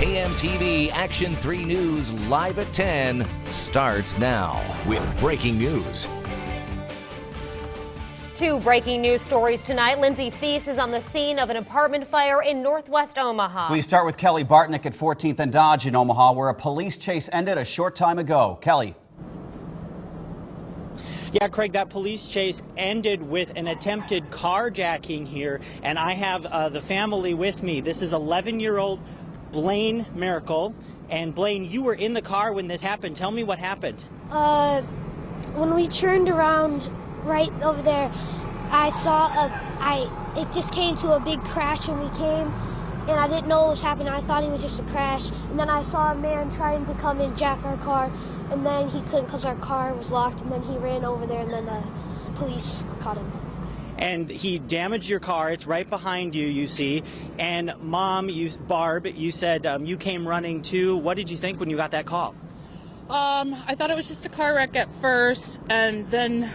KMTV Action 3 News Live at 10 starts now with breaking news. Two breaking news stories tonight. Lindsay Thies is on the scene of an apartment fire in northwest Omaha. We start with Kelly Bartnick at 14th and Dodge in Omaha, where a police chase ended a short time ago. Kelly. Yeah, Craig, that police chase ended with an attempted carjacking here, and I have the family with me. This is 11-year-old Blaine Miracle. And Blaine, you were in the car when this happened. Tell me what happened. When we turned around right over there, I saw it just came to a big crash when we came, and I didn't know what was happening. I thought it was just a crash, and then I saw a man trying to come and jack our car, and then he couldn't because our car was locked, and then he ran over there, and then the police caught him. And he damaged your car. It's right behind you, you see. And Mom, Barb, you said you came running too. What did you think when you got that call? I thought it was just a car wreck at first, and then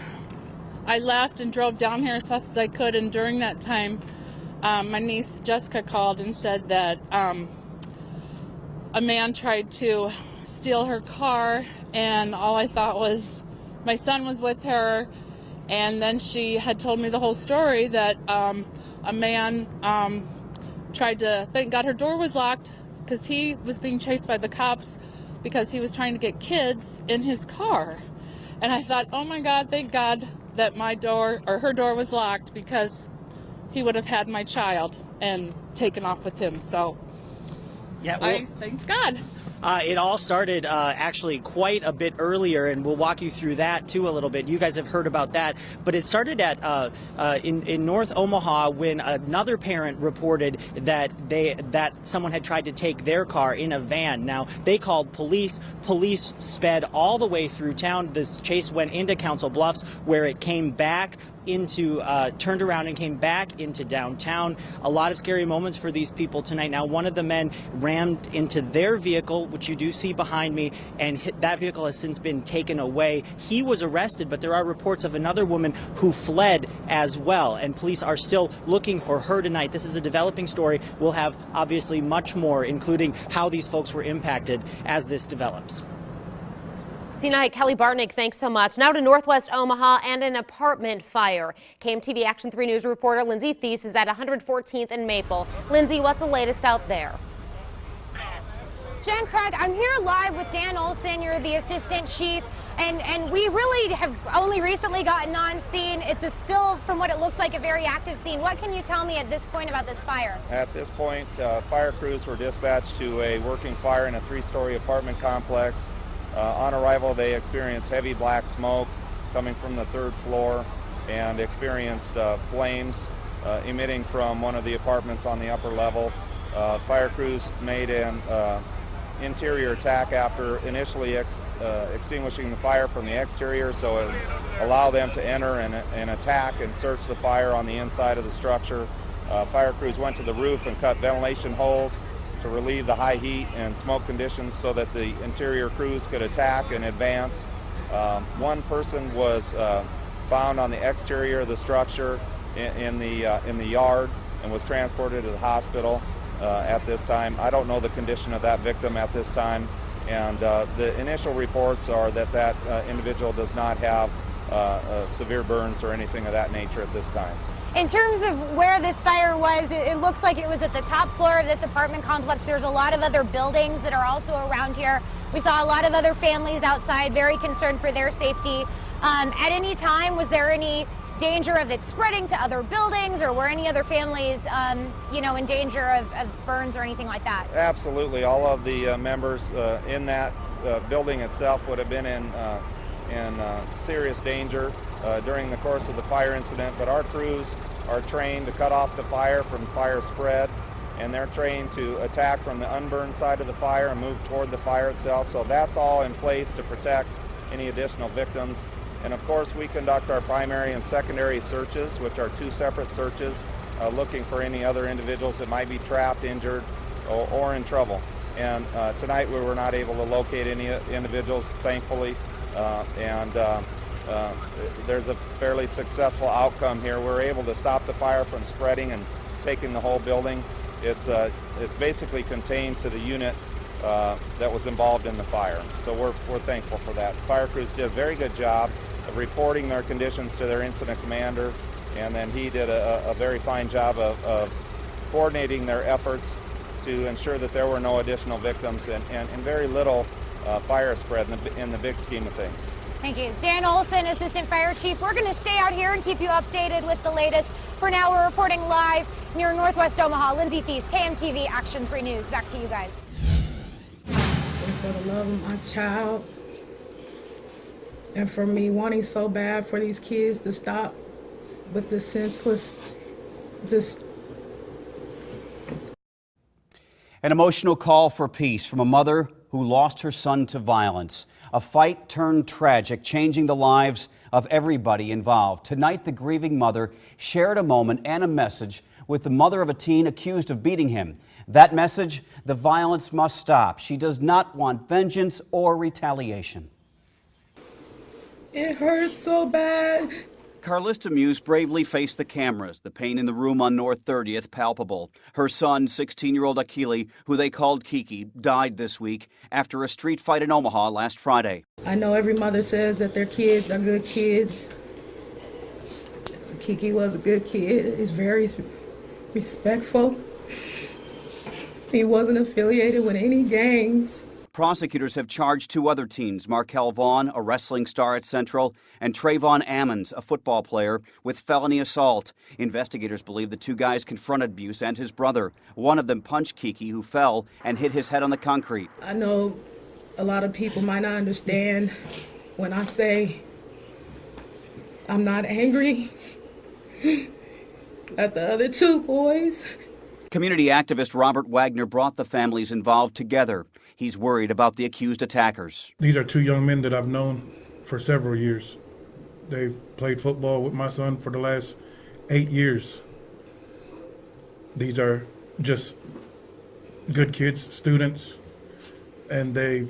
I left and drove down here as fast as I could. And during that time, my niece Jessica called and said that a man tried to steal her car, and all I thought was my son was with her. And then she had told me the whole story that a man tried to, thank God her door was locked, because he was being chased by the cops because he was trying to get kids in his car. And I thought, oh my God, thank God that my door or her door was locked, because he would have had my child and taken off with him. So yeah, well, I thank God. It all started actually quite a bit earlier, and we'll walk you through that too a little bit. You guys have heard about that, but it started at in North Omaha when another parent reported that someone had tried to take their car in a van. Now they called police. Police sped all the way through town. This chase went into Council Bluffs, where it came back into turned around and came back into downtown. A lot of scary moments for these people tonight. Now, one of the men rammed into their vehicle, which you do see behind me, and that vehicle has since been taken away. He was arrested, but there are reports of another woman who fled as well, and police are still looking for her tonight. This is a developing story. We'll have obviously much more, including how these folks were impacted as this develops. Tonight, Kelly Bartnick, thanks so much. Now to northwest Omaha and an apartment fire. KMTV Action 3 News reporter Lindsay Thies is at 114th and Maple. Lindsay, what's the latest out there? Jen, Craig, I'm here live with Dan Olson. You're the assistant chief, and we really have only recently gotten on scene. It's still, from what it looks like, a very active scene. What can you tell me at this point about this fire? At this point, fire crews were dispatched to a working fire in a 3-story apartment complex. On arrival, they experienced heavy black smoke coming from the 3rd floor and experienced flames emitting from one of the apartments on the upper level. Fire crews made an interior attack after initially extinguishing the fire from the exterior, so it allowed them to enter and attack and search the fire on the inside of the structure. Fire crews went to the roof and cut ventilation holes to relieve the high heat and smoke conditions so that the interior crews could attack and advance. One person was found on the exterior of the structure in the yard and was transported to the hospital at this time. I don't know the condition of that victim at this time, and the initial reports are that individual does not have severe burns or anything of that nature at this time. In terms of where this fire was, it looks like it was at the top floor of this apartment complex. There's a lot of other buildings that are also around here. We saw a lot of other families outside, very concerned for their safety. At any time, was there any danger of it spreading to other buildings, or were any other families, in danger of burns or anything like that? Absolutely. All of the members in that building itself would have been in serious danger during the course of the fire incident, but our crews are trained to cut off the fire from fire spread, and they're trained to attack from the unburned side of the fire and move toward the fire itself. So that's all in place to protect any additional victims. And of course, we conduct our primary and secondary searches, which are 2 separate searches, looking for any other individuals that might be trapped, injured, or in trouble. And tonight we were not able to locate any individuals, thankfully, and there's a fairly successful outcome here. We're able to stop the fire from spreading and taking the whole building. It's basically contained to the unit that was involved in the fire. So we're thankful for that. Fire crews did a very good job of reporting their conditions to their incident commander, and then he did a very fine job of coordinating their efforts to ensure that there were no additional victims and very little fire spread in the big scheme of things. Thank you. Dan Olson, Assistant Fire Chief. We're going to stay out here and keep you updated with the latest. For now, we're reporting live near Northwest Omaha. Lindsay Thies, KMTV Action 3 News. Back to you guys. And for the love of my child, and for me wanting so bad for these kids to stop with the senseless, An emotional call for peace from a mother who lost her son to violence. A fight turned tragic, changing the lives of everybody involved. Tonight, the grieving mother shared a moment and a message with the mother of a teen accused of beating him. That message: the violence must stop. She does not want vengeance or retaliation. it hurts so bad. Carlista Muse bravely faced the cameras, the pain in the room on North 30th palpable. Her son, 16-year-old Akili, who they called Kiki, died this week after a street fight in Omaha last Friday. I know every mother says that their kids are good kids. Kiki was a good kid. He's very respectful. He wasn't affiliated with any gangs. Prosecutors have charged two other teens, Markel Vaughn, a wrestling star at Central, and Trayvon Ammons, a football player, with felony assault. Investigators believe the two guys confronted Buse and his brother. One of them punched Kiki, who fell and hit his head on the concrete. I know a lot of people might not understand when I say I'm not angry at the other two boys. Community activist Robert Wagner brought the families involved together. He's worried about the accused attackers. These are two young men that I've known for several years. They've played football with my son for the last 8 years. These are just good kids, students, and they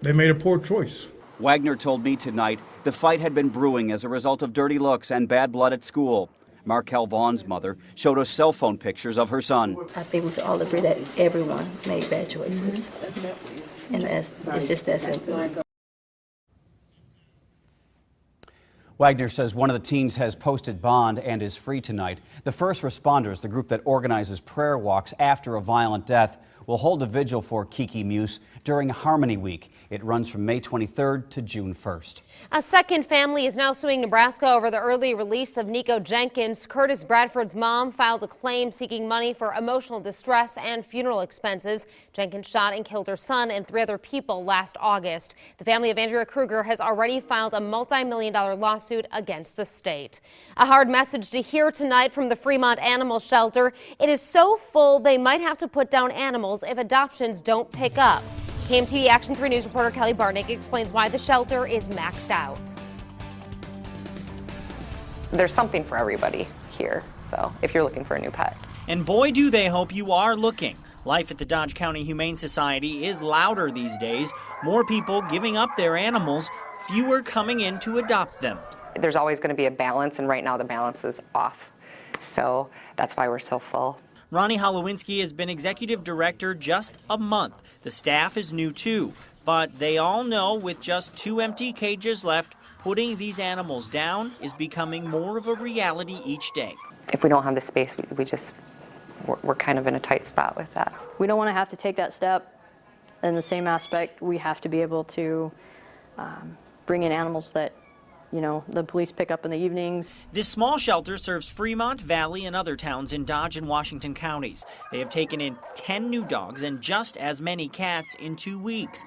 made a poor choice. Wagner told me tonight the fight had been brewing as a result of dirty looks and bad blood at school. Markel Vaughn's mother showed us cell phone pictures of her son. I think we can all agree that everyone made bad choices. And it's just that simple. Wagner says one of the teens has posted bond and is free tonight. The First Responders, the group that organizes prayer walks after a violent death, will hold a vigil for Kiki Muse during Harmony Week. It runs from May 23rd to June 1st. A second family is now suing Nebraska over the early release of Nico Jenkins. Curtis Bradford's mom filed a claim seeking money for emotional distress and funeral expenses. Jenkins shot and killed her son and 3 other people last August. The family of Andrea Kruger has already filed a multi-million-dollar lawsuit against the state. A hard message to hear tonight from the Fremont Animal Shelter. It is so full they might have to put down animals if adoptions don't pick up. KMTV Action 3 News reporter Kelly Barnick explains why the shelter is maxed out. There's something for everybody here, so if you're looking for a new pet. And boy, do they hope you are looking. Life at the Dodge County Humane Society is louder these days. More people giving up their animals, fewer coming in to adopt them. There's always going to be a balance, and right now the balance is off. So that's why we're so full. Ronnie Holowinski has been executive director just a month. The staff is new too, but they all know with just 2 empty cages left, putting these animals down is becoming more of a reality each day. If we don't have the space, we're kind of in a tight spot with that. We don't want to have to take that step. In the same aspect, we have to be able to bring in animals that the police pick up in the evenings. This small shelter serves Fremont, Valley, and other towns in Dodge and Washington counties. They have taken in 10 new dogs and just as many cats in 2 weeks.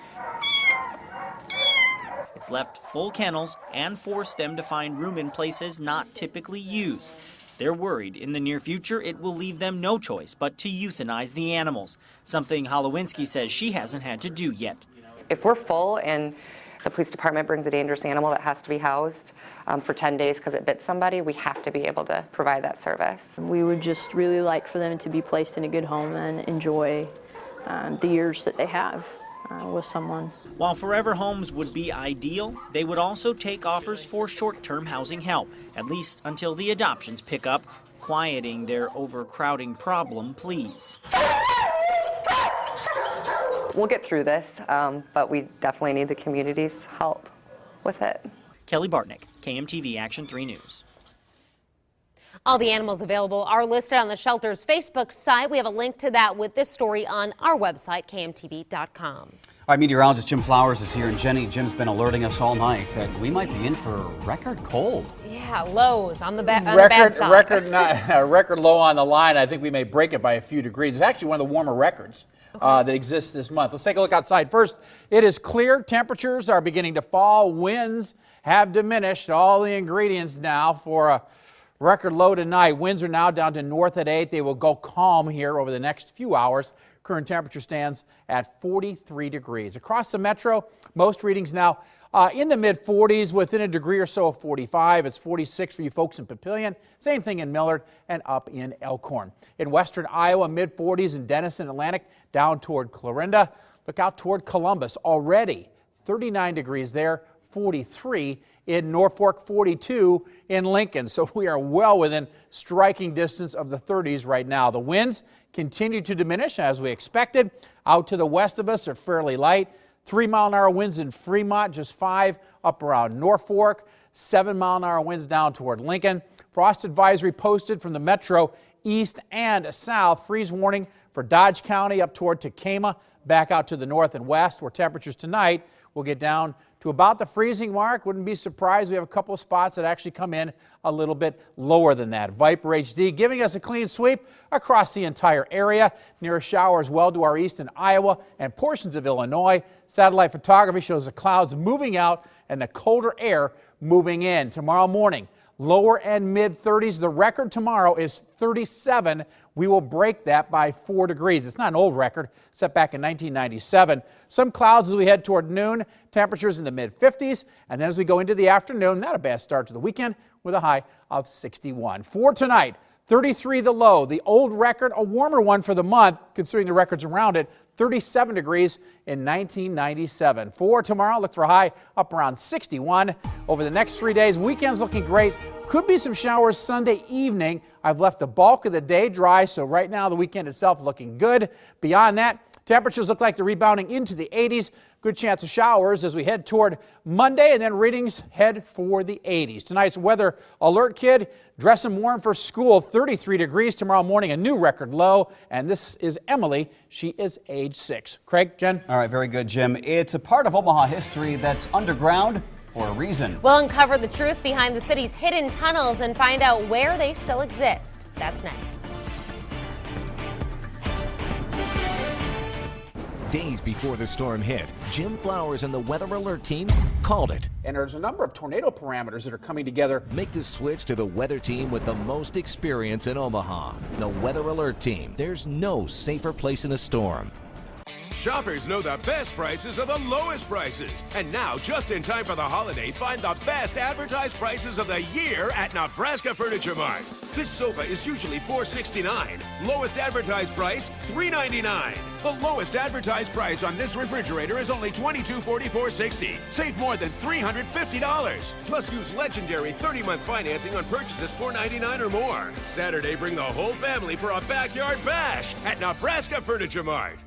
It's left full kennels and forced them to find room in places not typically used. They're worried in the near future it will leave them no choice but to euthanize the animals, something Holowinski says she hasn't had to do yet. If we're full and the police department brings a dangerous animal that has to be housed for 10 days because it bit somebody, we have to be able to provide that service. We would just really like for them to be placed in a good home and enjoy the years that they have with someone. While forever homes would be ideal, they would also take offers for short-term housing help, at least until the adoptions pick up. quieting their overcrowding problem, please. We'll get through this, but we definitely need the community's help with it. Kelly Bartnick, KMTV Action 3 News. All the animals available are listed on the shelter's Facebook site. We have a link to that with this story on our website, kmtv.com. All right, meteorologist Jim Flowers is here, and Jenny, Jim's been alerting us all night that we might be in for a record cold. Yeah, lows on the bad side. Record low on the line. I think we may break it by a few degrees. It's actually one of the warmer records that exists this month. Let's take a look outside. First, it is clear. Temperatures are beginning to fall. Winds have diminished. All the ingredients now for a record low tonight. Winds are now down to north at 8. They will go calm here over the next few hours. Current temperature stands at 43 degrees. Across the metro, most readings now in the mid-40s, within a degree or so of 45. It's 46 for you folks in Papillion. Same thing in Millard and up in Elkhorn. In western Iowa, mid-40s in Denison, Atlantic, down toward Clarinda. Look out toward Columbus. Already 39 degrees there, 43 in Norfolk, 42 in Lincoln. So we are well within striking distance of the 30s right now. The winds continue to diminish as we expected. Out to the west of us are fairly light. 3-mile-an-hour winds in Fremont, just 5 up around Norfolk. 7-mile-an-hour winds down toward Lincoln. Frost advisory posted from the metro east and south. Freeze warning for Dodge County up toward Tacoma, back out to the north and west, where temperatures tonight will get down to about the freezing mark. Wouldn't be surprised. We have a couple of spots that actually come in a little bit lower than that. Viper HD giving us a clean sweep across the entire area. Near a shower as well to our east in Iowa and portions of Illinois. Satellite photography shows the clouds moving out and the colder air moving in. Tomorrow morning, lower and mid-30s. The record tomorrow is 37. We will break that by 4 degrees. It's not an old record, set back in 1997. Some clouds as we head toward noon, temperatures in the mid-50s. And then as we go into the afternoon, not a bad start to the weekend with a high of 61. For tonight, 33 the low. The old record, a warmer one for the month, considering the records around it, 37 degrees in 1997. For tomorrow, look for a high up around 61. Over the next 3 days, weekend's looking great. Could be some showers Sunday evening. I've left the bulk of the day dry, so right now the weekend itself looking good. Beyond that, temperatures look like they're rebounding into the 80s. Good chance of showers as we head toward Monday, and then readings head for the 80s. Tonight's weather alert kid, dress them warm for school. 33 degrees tomorrow morning, a new record low. And this is Emily. She is age 6. Craig, Jen? All right, very good, Jim. It's a part of Omaha history that's underground for a reason. We'll uncover the truth behind the city's hidden tunnels and find out where they still exist. That's next. Days before the storm hit, Jim Flowers and the Weather Alert team called it. And there's a number of tornado parameters that are coming together. Make the switch to the weather team with the most experience in Omaha. The Weather Alert team. There's no safer place in a storm. Shoppers know the best prices are the lowest prices. And now, just in time for the holiday, find the best advertised prices of the year at Nebraska Furniture Mart. This sofa is usually $469. Lowest advertised price, $399. The lowest advertised price on this refrigerator is only $2244.60. Save more than $350. Plus, use legendary 30-month financing on purchases $499 or more. Saturday, bring the whole family for a backyard bash at Nebraska Furniture Mart.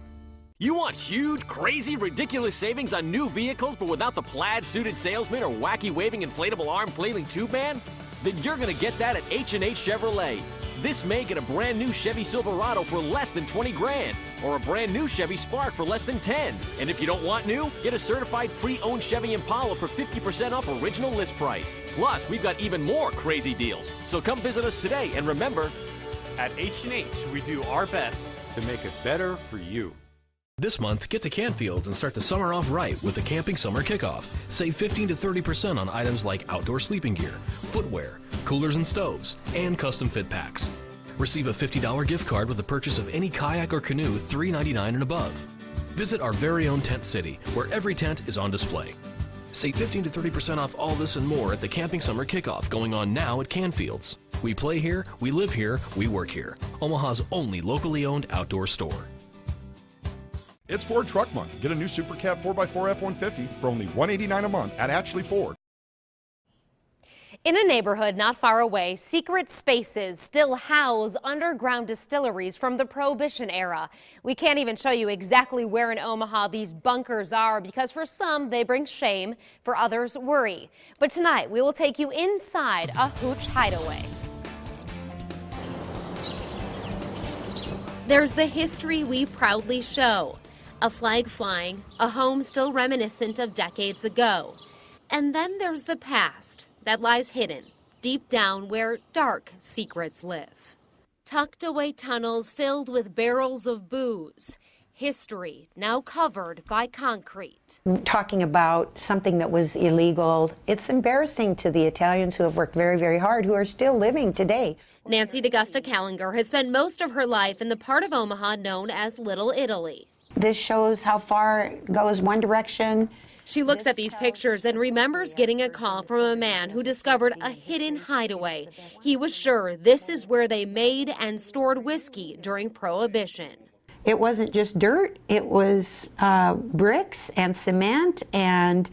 You want huge, crazy, ridiculous savings on new vehicles but without the plaid-suited salesman or wacky waving inflatable arm flailing tube man? Then you're going to get that at H&H Chevrolet. This May, get a brand new Chevy Silverado for less than 20 grand or a brand new Chevy Spark for less than 10. And if you don't want new, get a certified pre-owned Chevy Impala for 50% off original list price. Plus, we've got even more crazy deals. So come visit us today, and remember, at H&H, we do our best to make it better for you. This month, get to Canfield's and start the summer off right with the Camping Summer Kickoff. Save 15 to 30% on items like outdoor sleeping gear, footwear, coolers and stoves, and custom fit packs. Receive a $50 gift card with the purchase of any kayak or canoe $3.99 and above. Visit our very own Tent City, where every tent is on display. Save 15 to 30% off all this and more at the Camping Summer Kickoff going on now at Canfield's. We play here, we live here, we work here. Omaha's only locally owned outdoor store. It's Ford Truck Month. Get a new Super Cab 4x4 F-150 for only $189 a month at Ashley Ford. In a neighborhood not far away, secret spaces still house underground distilleries from the Prohibition era. We can't even show you exactly where in Omaha these bunkers are because for some they bring shame, for others worry. But tonight we will take you inside a hooch hideaway. There's the history we proudly show. A flag flying, a home still reminiscent of decades ago. And then there's the past that lies hidden, deep down where dark secrets live. Tucked away tunnels filled with barrels of booze. History now covered by concrete. Talking about something that was illegal, it's embarrassing to the Italians who have worked very, very hard, who are still living today. Nancy DeGusta Callinger has spent most of her life in the part of Omaha known as Little Italy. This shows how far it goes one direction. She looks at these pictures and remembers getting a call from a man who discovered a hidden hideaway. He was sure this is where they made and stored whiskey during Prohibition. It wasn't just dirt, it was bricks and cement and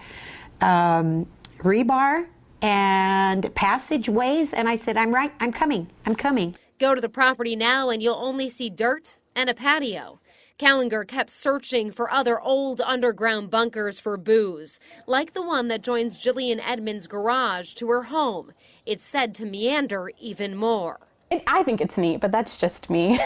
rebar and passageways. And I said, I'm coming. Go to the property now and you'll only see dirt and a patio. Callinger kept searching for other old underground bunkers for booze, like the one that joins Jillian Edmonds' garage to her home. It's said to meander even more. I think it's neat, but that's just me.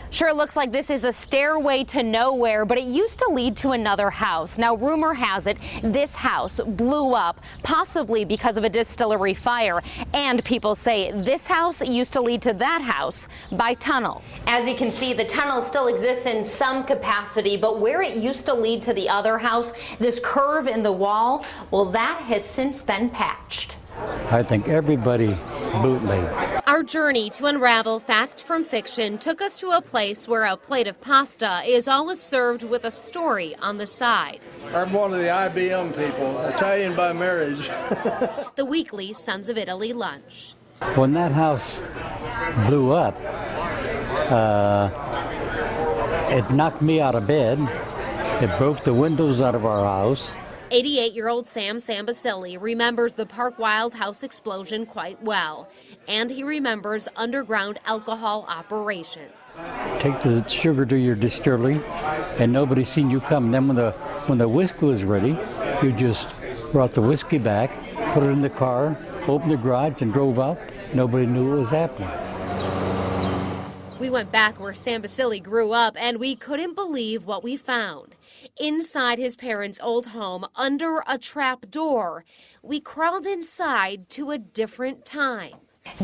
Sure looks like this is a stairway to nowhere, but it used to lead to another house. Now, rumor has it this house blew up, possibly because of a distillery fire. And people say this house used to lead to that house by tunnel. As you can see, the tunnel still exists in some capacity, but where it used to lead to the other house, this curve in the wall, well, that has since been patched. I think everybody bootleg. Our journey to unravel fact from fiction took us to a place where a plate of pasta is always served with a story on the side. I'm one of the IBM people, Italian by marriage. The weekly Sons of Italy lunch. When that house blew up, it knocked me out of bed. It broke the windows out of our house. 88-year-old Sam Sambasili remembers the Park Wild House explosion quite well, and he remembers underground alcohol operations. Take the sugar to your distillery, and nobody seen you come. Then when the whiskey was ready, you just brought the whiskey back, put it in the car, opened the garage, and drove out. Nobody knew what was happening. We went back where Sambasili grew up, and we couldn't believe what we found. Inside his parents' old home, under a trap door, we crawled inside to a different time.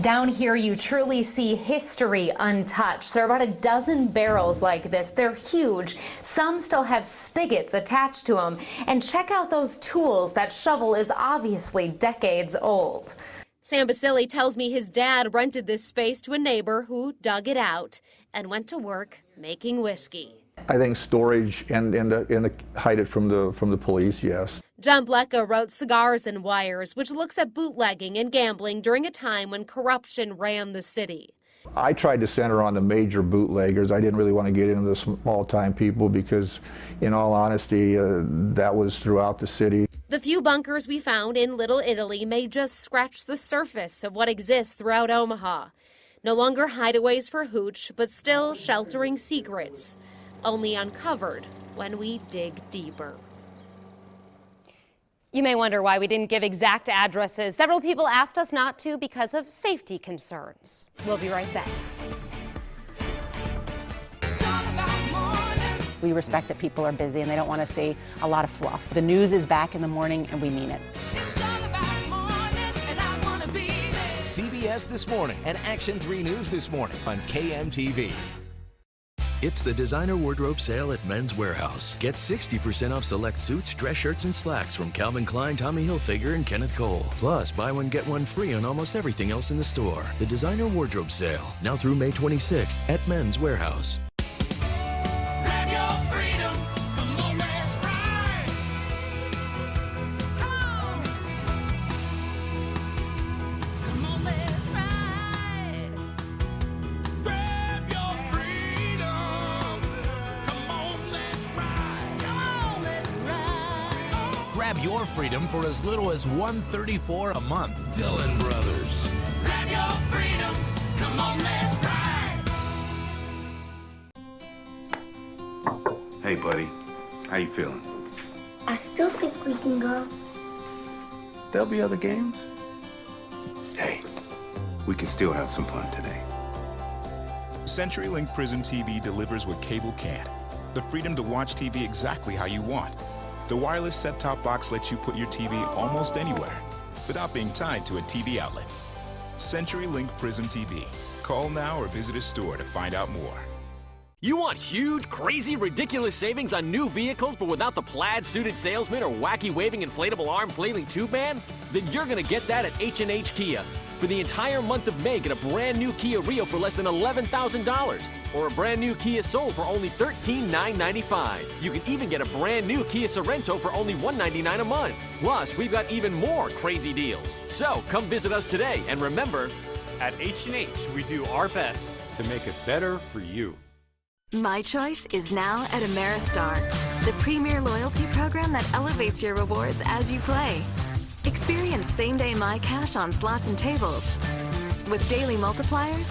Down here, you truly see history untouched. There are about a dozen barrels like this. They're huge. Some still have spigots attached to them. And check out those tools. That shovel is obviously decades old. Sambasili tells me his dad rented this space to a neighbor who dug it out and went to work making whiskey. I think storage and hide it from the police, yes. John Blecka wrote Cigars and Wires, which looks at bootlegging and gambling during a time when corruption ran the city. I tried to center on the major bootleggers. I didn't really want to get into the small-time people because, in all honesty, that was throughout the city. The few bunkers we found in Little Italy may just scratch the surface of what exists throughout Omaha. No longer hideaways for hooch, but still sheltering secrets, only uncovered when we dig deeper. You may wonder why we didn't give exact addresses. Several people asked us not to because of safety concerns. We'll be right back. We respect that people are busy and they don't want to see a lot of fluff. The news is back in the morning and we mean it. CBS This Morning and Action 3 News This Morning on KMTV. It's the designer wardrobe sale at Men's Warehouse. Get 60% off select suits, dress shirts, and slacks from Calvin Klein, Tommy Hilfiger, and Kenneth Cole. Plus, buy one, get one free on almost everything else in the store. The designer wardrobe sale, now through May 26th at Men's Warehouse. Grab your freedom. Come on, let's ride. Come on, let's ride. Grab your freedom. Come on, let's ride. Come on, let's ride. Grab Grab your freedom for as little as $134 a month. Dillon Brothers. Grab your freedom. Come on, let's ride. Hey, buddy. How you feeling? I still think we can go. There'll be other games. Hey, we can still have some fun today. CenturyLink Prison TV delivers what cable can't. The freedom to watch TV exactly how you want. The wireless set-top box lets you put your TV almost anywhere without being tied to a TV outlet. CenturyLink Prison TV. Call now or visit a store to find out more. You want huge, crazy, ridiculous savings on new vehicles but without the plaid-suited salesman or wacky waving inflatable arm flailing tube man? Then you're gonna get that at H&H Kia. For the entire month of May, get a brand new Kia Rio for less than $11,000 or a brand new Kia Soul for only $13,995. You can even get a brand new Kia Sorento for only $199 a month. Plus, we've got even more crazy deals. So come visit us today and remember, at H&H, we do our best to make it better for you. My Choice is now at Ameristar, the premier loyalty program that elevates your rewards as you play. Experience same-day My Cash on slots and tables with daily multipliers,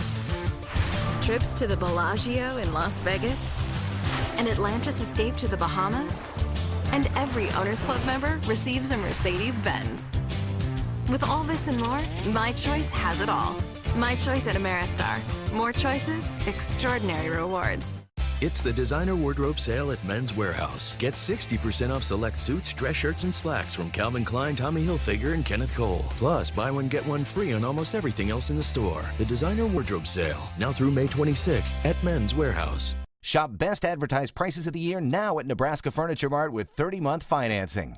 trips to the Bellagio in Las Vegas, an Atlantis escape to the Bahamas, and every Owners Club member receives a Mercedes-Benz. With all this and more, My Choice has it all. My Choice at Ameristar. More choices, extraordinary rewards. It's the designer wardrobe sale at Men's Warehouse. Get 60% off select suits, dress shirts, and slacks from Calvin Klein, Tommy Hilfiger, and Kenneth Cole. Plus, buy one, get one free on almost everything else in the store. The designer wardrobe sale, now through May 26th at Men's Warehouse. Shop best advertised prices of the year now at Nebraska Furniture Mart with 30-month financing.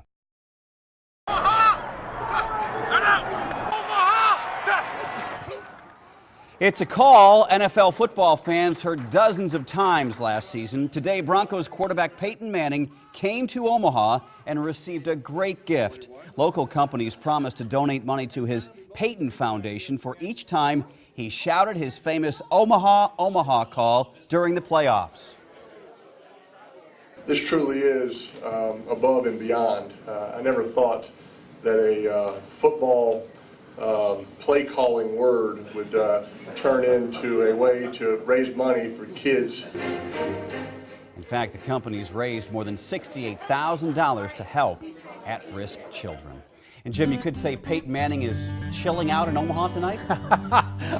It's a call NFL football fans heard dozens of times last season. Today, Broncos quarterback Peyton Manning came to Omaha and received a great gift. Local companies promised to donate money to his Peyton Foundation for each time he shouted his famous Omaha, Omaha call during the playoffs. This truly is above and beyond. I never thought that a football play calling word would turn into a way to raise money for kids. In fact, the companies raised more than $68,000 to help at-risk children. And Jim, you could say Peyton Manning is chilling out in Omaha tonight?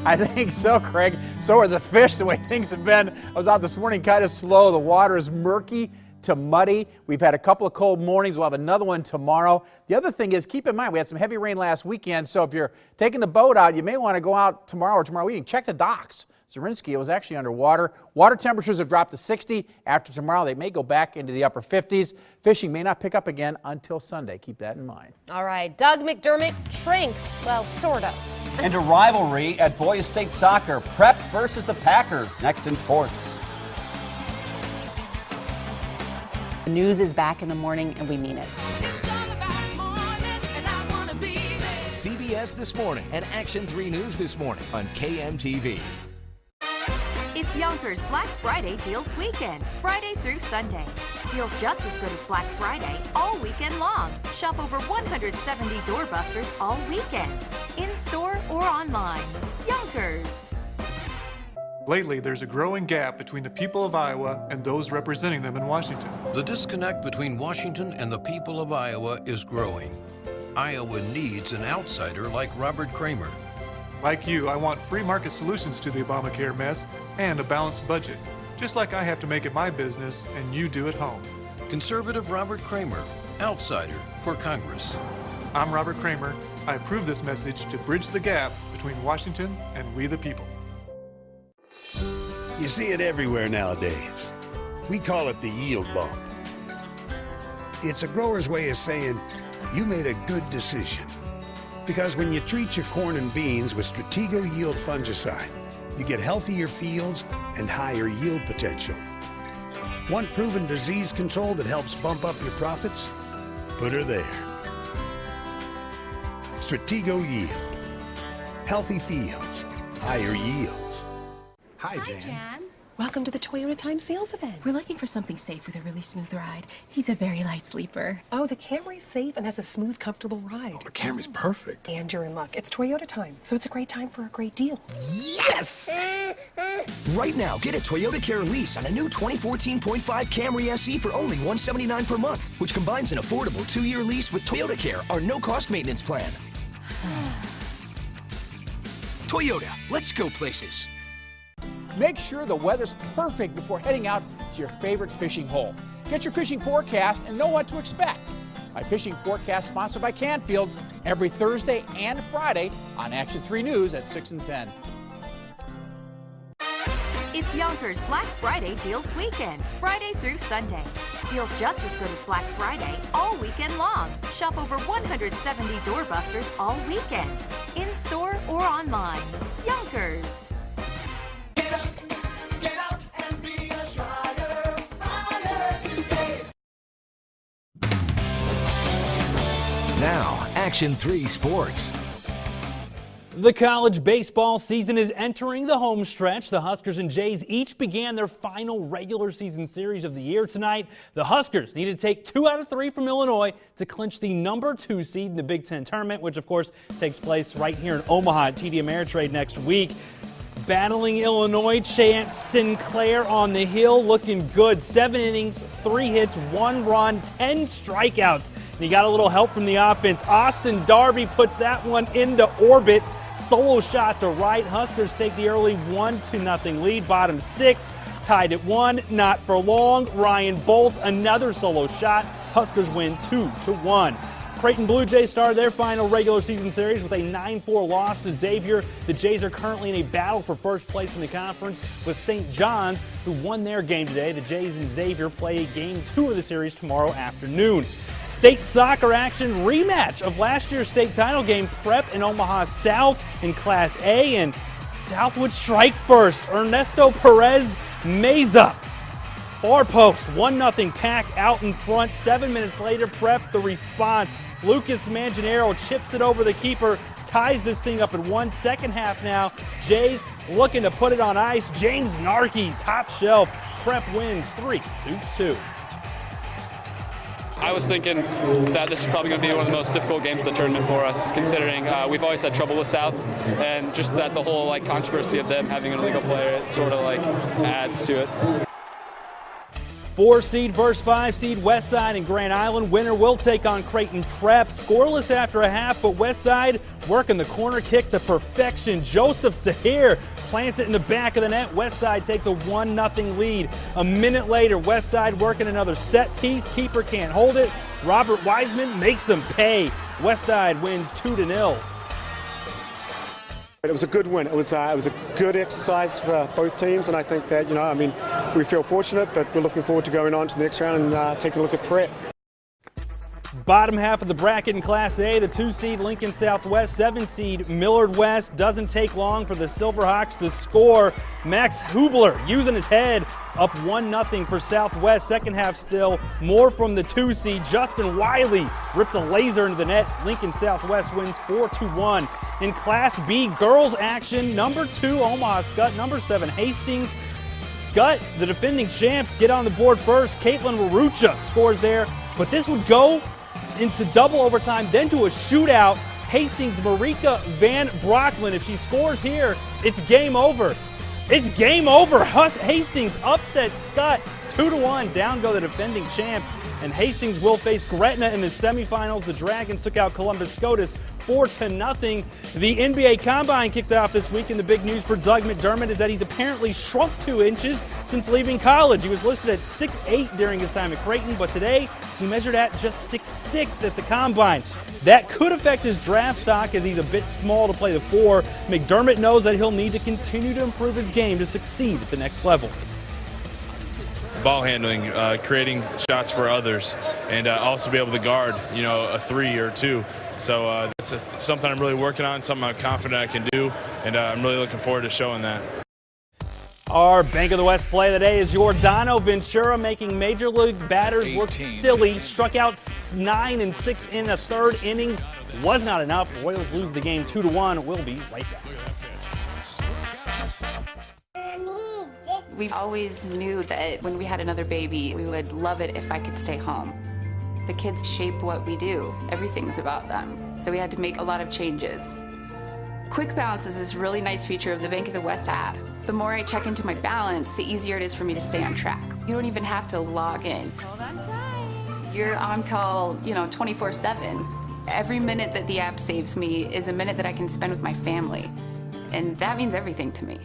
I think so, Craig. So are the fish, the way things have been. I was out this morning kind of slow. The water is murky to muddy. We've had a couple of cold mornings. We'll have another one tomorrow. The other thing is, keep in mind, we had some heavy rain last weekend, so if you're taking the boat out, you may want to go out tomorrow or tomorrow evening. Check the docks. Zarinsky, it was actually underwater. Water temperatures have dropped to 60. After tomorrow, they may go back into the upper 50s. Fishing may not pick up again until Sunday. Keep that in mind. All right, Doug McDermott shrinks. Well, sort of. And a rivalry at Boys State Soccer. Prep versus the Packers. Next in sports. The news is back in the morning, and we mean it. CBS This Morning and Action 3 News This Morning on KMTV. It's Yonkers Black Friday Deals Weekend, Friday through Sunday. Deals just as good as Black Friday all weekend long. Shop over 170 doorbusters all weekend, in-store or online. Yonkers. Lately, there's a growing gap between the people of Iowa and those representing them in Washington. The disconnect between Washington and the people of Iowa is growing. Iowa needs an outsider like Robert Kramer. Like you, I want free market solutions to the Obamacare mess and a balanced budget, just like I have to make it my business and you do at home. Conservative Robert Kramer, outsider for Congress. I'm Robert Kramer. I approve this message to bridge the gap between Washington and we the people. You see it everywhere nowadays. We call it the yield bump. It's a grower's way of saying you made a good decision. Because when you treat your corn and beans with Stratego Yield fungicide, you get healthier fields and higher yield potential. Want proven disease control that helps bump up your profits? Put her there. Stratego Yield. Healthy fields, higher yields. Hi, Jan. Welcome to the Toyota Time Sales event. We're looking for something safe with a really smooth ride. He's a very light sleeper. Oh, the Camry's safe and has a smooth, comfortable ride. Oh, the Camry's perfect. And you're in luck. It's Toyota time, so it's a great time for a great deal. Yes! Right now, get a Toyota Care lease on a new 2014.5 Camry SE for only $179 per month, which combines an affordable 2-year lease with Toyota Care, our no-cost maintenance plan. Toyota, let's go places. Make sure the weather's perfect before heading out to your favorite fishing hole. Get your fishing forecast and know what to expect. My fishing forecast sponsored by Canfields every Thursday and Friday on Action 3 News at 6 and 10. It's Yonkers Black Friday Deals Weekend, Friday through Sunday. Deals just as good as Black Friday all weekend long. Shop over 170 doorbusters all weekend, in-store or online. Yonkers. Now, Action 3 Sports. The college baseball season is entering the home stretch. The Huskers and Jays each began their final regular season series of the year tonight. The Huskers need to take 2 out of 3 from Illinois to clinch the #2 seed in the Big Ten tournament, which of course takes place right here in Omaha at TD Ameritrade next week. Battling Illinois, Chance Sinclair on the hill looking good. 7 innings, 3 hits, 1 run, 10 strikeouts. And he got a little help from the offense. Austin Darby puts that one into orbit. Solo shot to right. Huskers take the early 1-0 lead. Bottom 6, tied at 1. Not for long. Ryan Bolt, another solo shot. Huskers win 2-1. Creighton Blue Jays started their final regular season series with a 9-4 loss to Xavier. The Jays are currently in a battle for first place in the conference with St. John's, who won their game today. The Jays and Xavier play game 2 of the series tomorrow afternoon. State soccer action, rematch of last year's state title game. Prep in Omaha South in Class A, and South would strike first. Ernesto Perez Meza. Far post, 1-0 Pack out in front. 7 minutes later, Prep the response. Lucas Manganiero chips it over the keeper, ties this thing up at 1. Second half now. Jays looking to put it on ice. James Narkey, top shelf. Prep wins 3-2. I was thinking that this is probably going to be one of the most difficult games of the tournament for us, considering we've always had trouble with South, and just that the whole controversy of them having an illegal player, it sort of adds to it. 4 seed versus 5 seed Westside and Grand Island. Winner will take on Creighton Prep. Scoreless after a half, but Westside working the corner kick to perfection. Joseph Tahir plants it in the back of the net. Westside takes a 1-0 lead. A minute later, Westside working another set piece. Keeper can't hold it. Robert Wiseman makes them pay. Westside wins 2-0. It was a good win. It was a good exercise for both teams, and I think that, we feel fortunate, but we're looking forward to going on to the next round and taking a look at Prep. Bottom half of the bracket in Class A, the 2 seed Lincoln Southwest, 7 seed Millard West. Doesn't take long for the Silverhawks to score. Max Hubler using his head, up 1-0 for Southwest. Second half still, more from the 2 seed. Justin Wiley rips a laser into the net. Lincoln Southwest wins 4-1. In Class B, girls action, number 2 Omaha Skutt, number 7 Hastings. Skutt, the defending champs, get on the board first. Caitlin Warucha scores there, but this would go into double overtime, then to a shootout. Hastings' Marika Van Brocklin, if she scores here, it's game over. It's game over. Hastings upsets Skutt 2-1. Down go the defending champs, and Hastings will face Gretna in the semifinals. The Dragons took out Columbus SCOTUS 4-0. The NBA Combine kicked off this week, and the big news for Doug McDermott is that he's apparently shrunk 2 inches since leaving college. He was listed at 6'8" during his time at Creighton, but today he measured at just 6'6" at the Combine. That could affect his draft stock as he's a bit small to play the 4. McDermott knows that he'll need to continue to improve his game to succeed at the next level. Ball handling, creating shots for others, and also be able to guard, a 3 or 2. So that's something I'm really working on, something I'm confident I can do, and I'm really looking forward to showing that. Our Bank of the West play of the day is Giordano Ventura, making Major League batters look silly. Struck out 9 and 6 in the 3rd innings. Was not enough. Royals lose the game 2-1. We'll be right back. We always knew that when we had another baby, we would love it if I could stay home. The kids shape what we do. Everything's about them. So we had to make a lot of changes. Quick Balance is this really nice feature of the Bank of the West app. The more I check into my balance, the easier it is for me to stay on track. You don't even have to log in. Hold on tight. You're on call, 24/7. Every minute that the app saves me is a minute that I can spend with my family. And that means everything to me.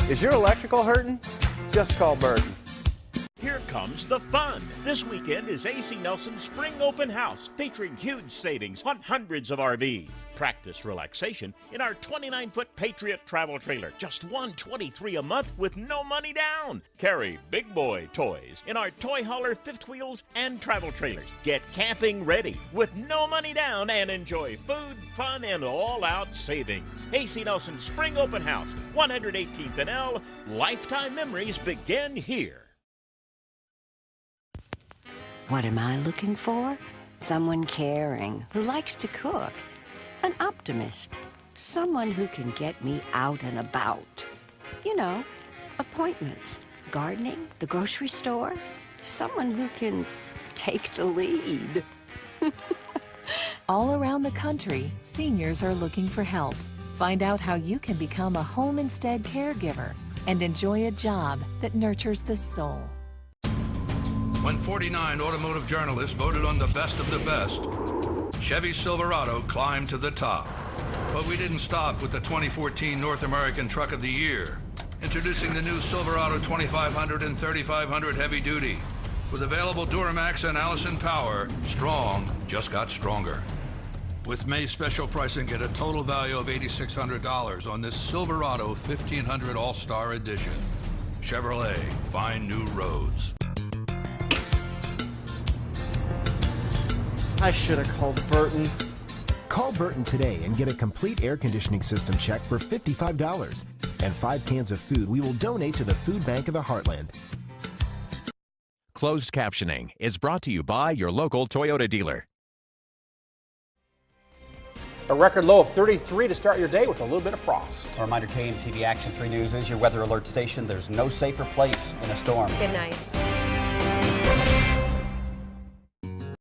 Is your electrical hurting? Just call Burton. Here comes the fun. This weekend is AC Nelson's Spring Open House, featuring huge savings on hundreds of RVs. Practice relaxation in our 29-foot Patriot travel trailer, just $123 a month with no money down. Carry big boy toys in our toy hauler fifth wheels and travel trailers. Get camping ready with no money down and enjoy food, fun, and all-out savings. AC Nelson's Spring Open House, 118th and L. Lifetime memories begin here. What am I looking for? Someone caring, who likes to cook. An optimist. Someone who can get me out and about. Appointments, gardening, the grocery store. Someone who can take the lead. All around the country, seniors are looking for help. Find out how you can become a home instead caregiver and enjoy a job that nurtures the soul. When 49 automotive journalists voted on the best of the best, Chevy Silverado climbed to the top. But we didn't stop with the 2014 North American Truck of the Year. Introducing the new Silverado 2500 and 3500 Heavy Duty. With available Duramax and Allison power, strong just got stronger. With May's special pricing, get a total value of $8,600 on this Silverado 1500 All-Star Edition. Chevrolet, find new roads. I should have called Burton. Call Burton today and get a complete air conditioning system check for $55 and 5 cans of food we will donate to the Food Bank of the Heartland. Closed captioning is brought to you by your local Toyota dealer. A record low of 33 to start your day with a little bit of frost. A reminder, KMTV Action 3 News is your weather alert station. There's no safer place in a storm. Good night.